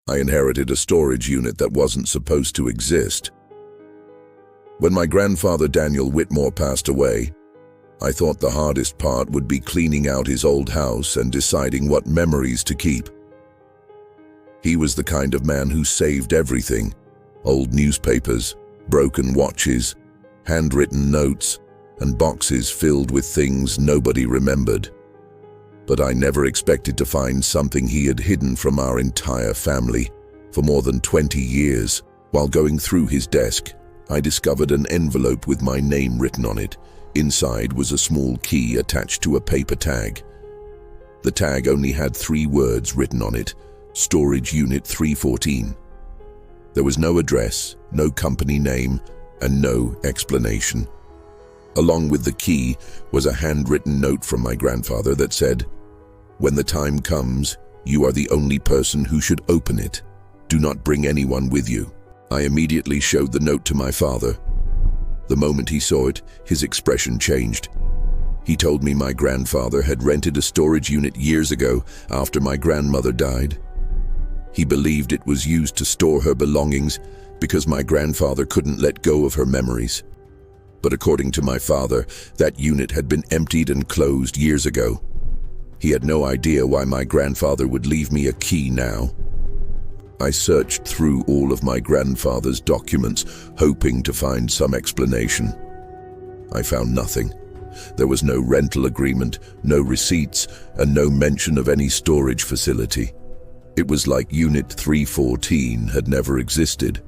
I inherited a storage unit that wasn't supposed to exist. When my grandfather Daniel Whitmore passed away, I thought the hardest part would be cleaning out his old house and deciding what memories to keep. He was the kind of man who saved everything: old newspapers, broken watches, handwritten notes, and boxes filled with things nobody remembered. But I never expected to find something he had hidden from our entire family for more than 20 years. While going through his desk, I discovered an envelope with my name written on it. Inside was a small key attached to a paper tag. The tag only had 3 words written on it: Storage Unit 314. There was no address, no company name, and no explanation. Along with the key was a handwritten note from my grandfather that said, "When the time comes, you are the only person who should open it. Do not bring anyone with you." I immediately showed the note to my father. The moment he saw it, his expression changed. He told me my grandfather had rented a storage unit years ago after my grandmother died. He believed it was used to store her belongings because my grandfather couldn't let go of her memories. But according to my father, that unit had been emptied and closed years ago. He had no idea why my grandfather would leave me a key now. I searched through all of my grandfather's documents, hoping to find some explanation. I found nothing. There was no rental agreement, no receipts, and no mention of any storage facility. It was like Unit 314 had never existed.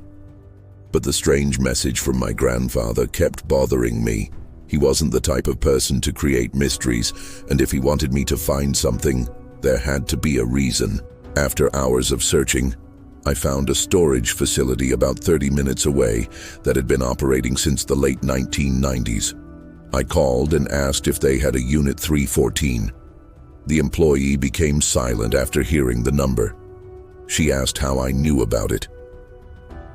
But the strange message from my grandfather kept bothering me. He wasn't the type of person to create mysteries, and if he wanted me to find something, there had to be a reason. After hours of searching, I found a storage facility about 30 minutes away that had been operating since the late 1990s. I called and asked if they had a Unit 314. The employee became silent after hearing the number. She asked how I knew about it.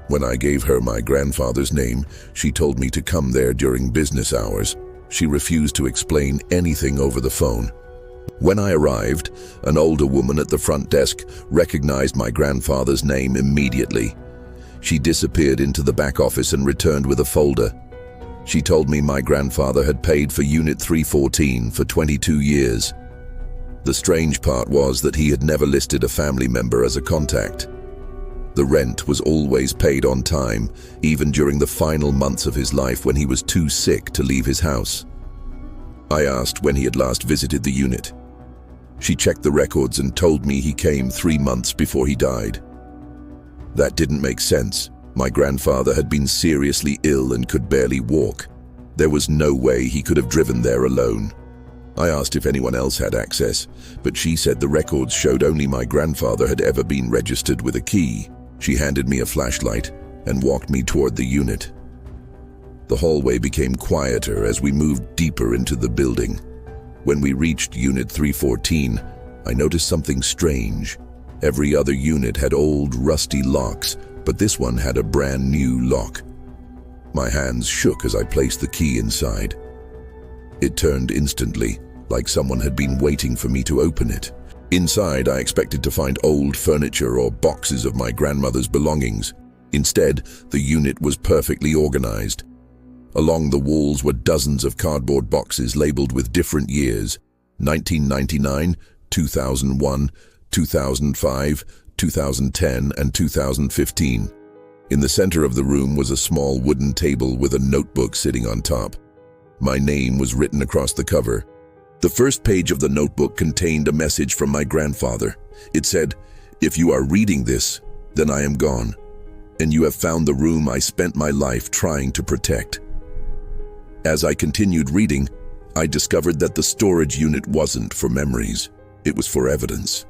When I gave her my grandfather's name, she told me to come there during business hours. She refused to explain anything over the phone. When I arrived, an older woman at the front desk recognized my grandfather's name immediately. She disappeared into the back office and returned with a folder. She told me my grandfather had paid for Unit 314 for 22 years. The strange part was that he had never listed a family member as a contact. The rent was always paid on time, even during the final months of his life when he was too sick to leave his house. I asked when he had last visited the unit. She checked the records and told me he came 3 months before he died. That didn't make sense. My grandfather had been seriously ill and could barely walk. There was no way he could have driven there alone. I asked if anyone else had access, but she said the records showed only my grandfather had ever been registered with a key. She handed me a flashlight and walked me toward the unit. The hallway became quieter as we moved deeper into the building. When we reached Unit 314, I noticed something strange. Every other unit had old, rusty locks, but this one had a brand new lock. My hands shook as I placed the key inside. It turned instantly, like someone had been waiting for me to open it. Inside, I expected to find old furniture or boxes of my grandmother's belongings. Instead, the unit was perfectly organized. Along the walls were dozens of cardboard boxes labeled with different years: 1999, 2001, 2005, 2010, and 2015. In the center of the room was a small wooden table with a notebook sitting on top. My name was written across the cover. The first page of the notebook contained a message from my grandfather. It said, "If you are reading this, then I am gone, and you have found the room I spent my life trying to protect." As I continued reading, I discovered that the storage unit wasn't for memories. It was for evidence.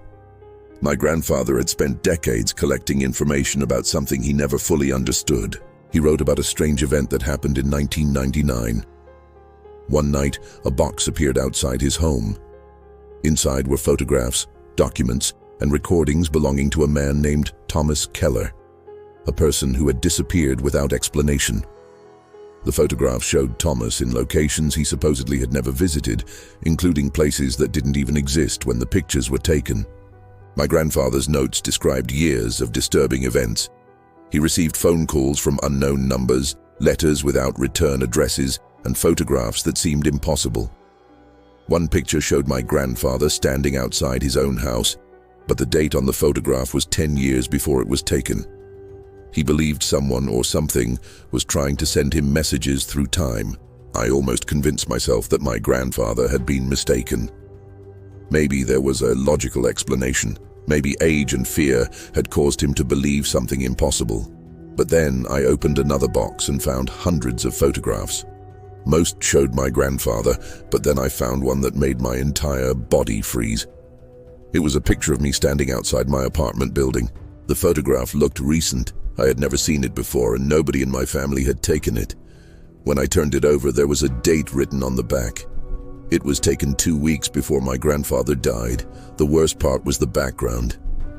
My grandfather had spent decades collecting information about something he never fully understood. He wrote about a strange event that happened in 1999. One night, a box appeared outside his home. Inside were photographs, documents, and recordings belonging to a man named Thomas Keller, a person who had disappeared without explanation. The photographs showed Thomas in locations he supposedly had never visited, including places that didn't even exist when the pictures were taken. My grandfather's notes described years of disturbing events. He received phone calls from unknown numbers, letters without return addresses, and photographs that seemed impossible. One picture showed my grandfather standing outside his own house, but the date on the photograph was 10 years before it was taken. He believed someone or something was trying to send him messages through time. I almost convinced myself that my grandfather had been mistaken. Maybe there was a logical explanation. Maybe age and fear had caused him to believe something impossible. But then I opened another box and found hundreds of photographs. Most showed my grandfather, but then I found one that made my entire body freeze. It was a picture of me standing outside my apartment building. The photograph looked recent. I had never seen it before, and nobody in my family had taken it. When I turned it over, there was a date written on the back. It was taken 2 weeks before my grandfather died. The worst part was the background.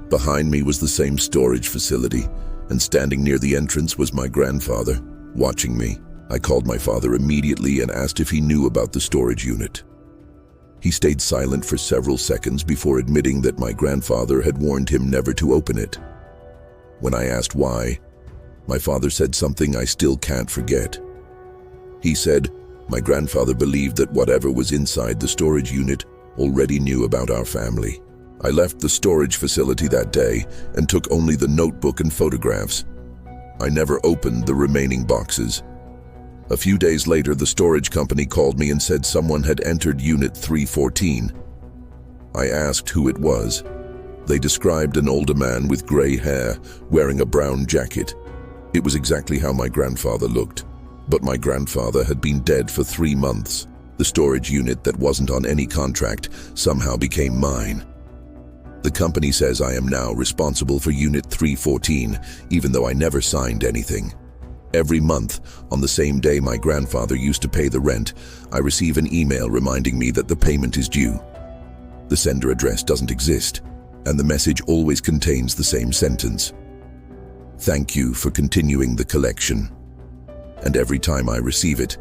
Behind me was the same storage facility, and standing near the entrance was my grandfather, watching me. I called my father immediately and asked if he knew about the storage unit. He stayed silent for several seconds before admitting that my grandfather had warned him never to open it. When I asked why, my father said something I still can't forget. He said, my grandfather believed that whatever was inside the storage unit already knew about our family. I left the storage facility that day and took only the notebook and photographs. I never opened the remaining boxes. A few days later, the storage company called me and said someone had entered Unit 314. I asked who it was. They described an older man with gray hair, wearing a brown jacket. It was exactly how my grandfather looked. But my grandfather had been dead for 3 months. The storage unit that wasn't on any contract somehow became mine. The company says I am now responsible for Unit 314, even though I never signed anything. Every month, on the same day my grandfather used to pay the rent, I receive an email reminding me that the payment is due. The sender address doesn't exist, and the message always contains the same sentence. Thank you for continuing the collection. And every time I receive it,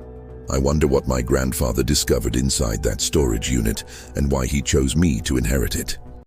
I wonder what my grandfather discovered inside that storage unit and why he chose me to inherit it.